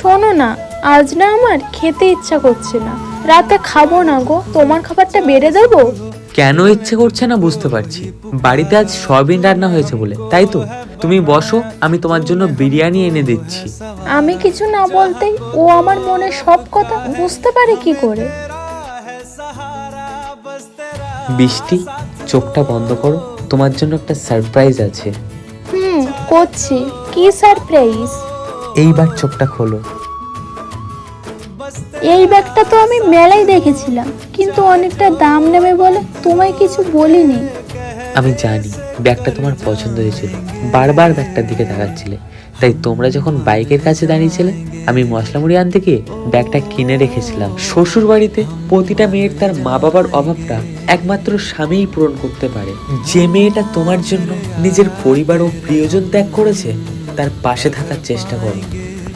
শোনো না, আজ না আমার খেতে ইচ্ছা করছে না, রাতে খাবো না গো। তোমার খাবারটা বেড়ে দেবো? কেন ইচ্ছে করছে না বুঝতে পারছি, বাড়িতে আজ সয়াবিন রান্না হয়েছে বলে, তাই তো? তুমি বসো, আমি তোমার জন্য বিরিয়ানি এনে দিচ্ছি। আমি কিছু না বলতেই ও আমার মনের সব কথা বুঝতে পারে কি করে? বৃষ্টি, চোখটা বন্ধ করো, তোমার জন্য একটা সারপ্রাইজ আছে। করছি। কি সারপ্রাইজ? এইবার চোখটা খোলো। এই ব্যাগটা তো আমি মেলায় দেখেছিলাম, কিন্তু অনেকটা দাম নেবে বলে তোমায় কিছু বলিনি। আমি জানি ব্যাগটা তোমার পছন্দ হয়েছিল, বারবার ব্যাগটার দিকে তাকাচ্ছিলে, তাই তোমরা যখন বাইকের কাছে দাঁড়িয়েছিলে আমি মশলা মুড়ি আনতে গিয়ে ব্যাগটা কিনে রেখেছিলাম। শ্বশুর বাড়িতে প্রতিটা মেয়ের তার মা বাবার অভাবটা একমাত্র স্বামীই পূরণ করতে পারে। যে মেয়েটা তোমার জন্য নিজের পরিবার ও প্রিয়জন ত্যাগ করেছে তার পাশে থাকার চেষ্টা করো।